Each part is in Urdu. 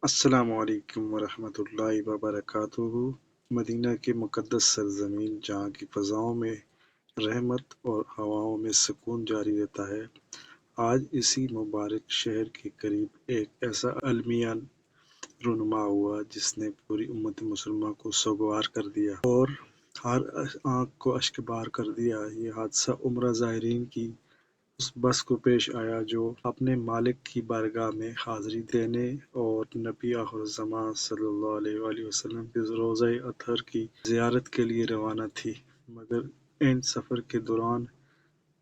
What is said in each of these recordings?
السلام علیکم ورحمۃ اللہ وبرکاتہ۔ مدینہ کی مقدس سرزمین جہاں کی فضاؤں میں رحمت اور ہواؤں میں سکون جاری رہتا ہے، آج اسی مبارک شہر کے قریب ایک ایسا المیہ رونما ہوا جس نے پوری امت مسلمہ کو سوگوار کر دیا اور ہر آنکھ کو اشکبار کر دیا۔ یہ حادثہ عمرہ زائرین کی اس بس کو پیش آیا جو اپنے مالک کی بارگاہ میں حاضری دینے اور نبی آخر الزماں صلی اللہ علیہ وآلہ وسلم کے روضہ اطہر کی زیارت کے لیے روانہ تھی، مگر اینڈ سفر کے دوران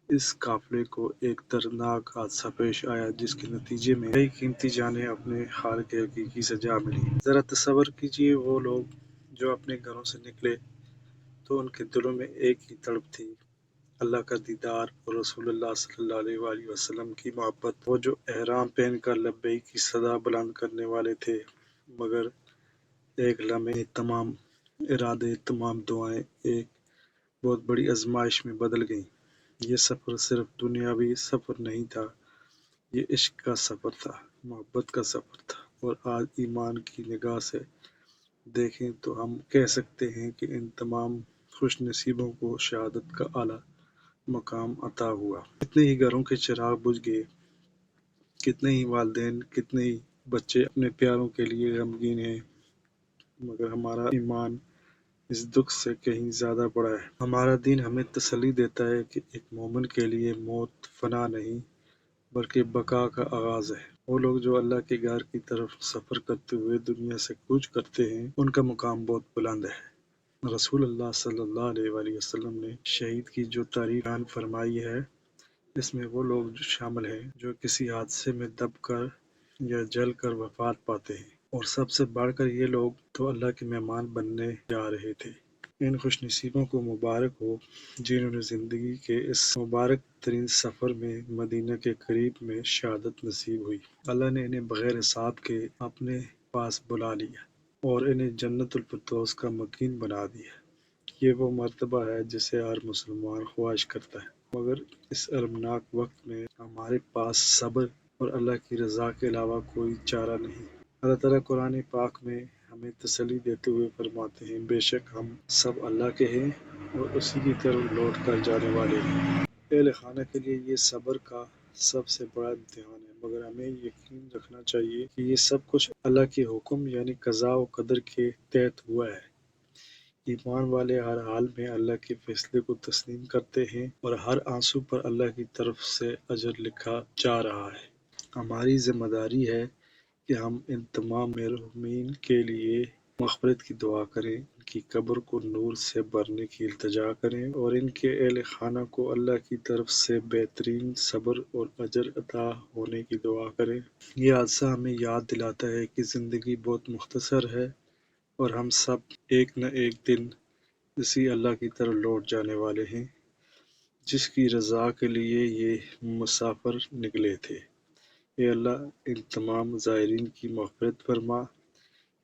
اس قافلے کو ایک دردناک حادثہ پیش آیا جس کے نتیجے میں کئی قیمتی جانیں اپنے خالق حقیقی سے جا ملیں۔ ذرا تصور کیجئے، وہ لوگ جو اپنے گھروں سے نکلے تو ان کے دلوں میں ایک ہی تڑپ تھی، اللہ کا دیدار اور رسول اللہ صلی اللہ علیہ وآلہ وسلم کی محبت۔ وہ جو احرام پہن کر لبیک کی صدا بلند کرنے والے تھے، مگر ایک لمحے تمام ارادے، تمام دعائیں ایک بہت بڑی آزمائش میں بدل گئیں۔ یہ سفر صرف دنیاوی سفر نہیں تھا، یہ عشق کا سفر تھا، محبت کا سفر تھا، اور آج ایمان کی نگاہ سے دیکھیں تو ہم کہہ سکتے ہیں کہ ان تمام خوش نصیبوں کو شہادت کا اعلیٰ مقام عطا ہوا۔ کتنے ہی گھروں کے چراغ بجھ گئے، کتنے ہی والدین، کتنے ہی بچے اپنے پیاروں کے لیے غمگین ہیں، مگر ہمارا ایمان اس دکھ سے کہیں زیادہ بڑا ہے۔ ہمارا دین ہمیں تسلی دیتا ہے کہ ایک مومن کے لیے موت فنا نہیں بلکہ بقا کا آغاز ہے۔ وہ لوگ جو اللہ کے گھر کی طرف سفر کرتے ہوئے دنیا سے کوچ کرتے ہیں، ان کا مقام بہت بلند ہے۔ رسول اللہ صلی اللہ علیہ وآلہ وسلم نے شہید کی جو تعریف بیان فرمائی ہے، اس میں وہ لوگ شامل ہیں جو کسی حادثے میں دب کر یا جل کر وفات پاتے ہیں، اور سب سے بڑھ کر یہ لوگ تو اللہ کے مہمان بننے جا رہے تھے۔ ان خوش نصیبوں کو مبارک ہو جنہوں نے زندگی کے اس مبارک ترین سفر میں مدینہ کے قریب میں شہادت نصیب ہوئی۔ اللہ نے انہیں بغیر حساب کے اپنے پاس بلا لیا اور انہیں جنت الفردوس کا مکین بنا دیا۔ یہ وہ مرتبہ ہے جسے ہر مسلمان خواہش کرتا ہے، مگر اس المناک وقت میں ہمارے پاس صبر اور اللہ کی رضا کے علاوہ کوئی چارہ نہیں۔ اللہ تعالیٰ قرآن پاک میں ہمیں تسلی دیتے ہوئے فرماتے ہیں، بے شک ہم سب اللہ کے ہیں اور اسی کی طرف لوٹ کر جانے والے ہیں۔ اہل خانہ کے لیے یہ صبر کا سب سے بڑا امتحان ہے، مگر ہمیں یقین رکھنا چاہیے کہ یہ سب کچھ اللہ کے حکم یعنی قضاء و قدر کے تحت ہوا ہے۔ ایمان والے ہر حال میں اللہ کے فیصلے کو تسلیم کرتے ہیں اور ہر آنسو پر اللہ کی طرف سے اجر لکھا جا رہا ہے۔ ہماری ذمہ داری ہے کہ ہم ان تمام مرحومین کے لیے مغفرت کی دعا کریں، ان کی قبر کو نور سے بھرنے کی التجا کریں اور ان کے اہل خانہ کو اللہ کی طرف سے بہترین صبر اور اجر عطا ہونے کی دعا کریں۔ یہ حادثہ ہمیں یاد دلاتا ہے کہ زندگی بہت مختصر ہے اور ہم سب ایک نہ ایک دن اسی اللہ کی طرف لوٹ جانے والے ہیں جس کی رضا کے لیے یہ مسافر نکلے تھے۔ اے اللہ، ان تمام زائرین کی مغفرت فرما،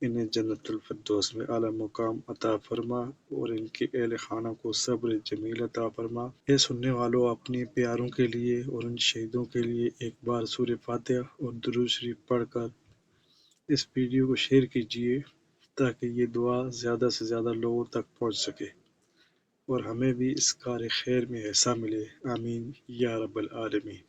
انہیں جنت الفردوس میں اعلیٰ مقام عطا فرما اور ان کے اہل خانہ کو صبر جمیل عطا فرما۔ اے سننے والوں، اپنے پیاروں کے لیے اور ان شہیدوں کے لیے ایک بار سورہ فاتحہ اور درود شریف پڑھ کر اس ویڈیو کو شیئر کیجیے تاکہ یہ دعا زیادہ سے زیادہ لوگوں تک پہنچ سکے اور ہمیں بھی اس کار خیر میں حصہ ملے۔ آمین یا رب العالمین۔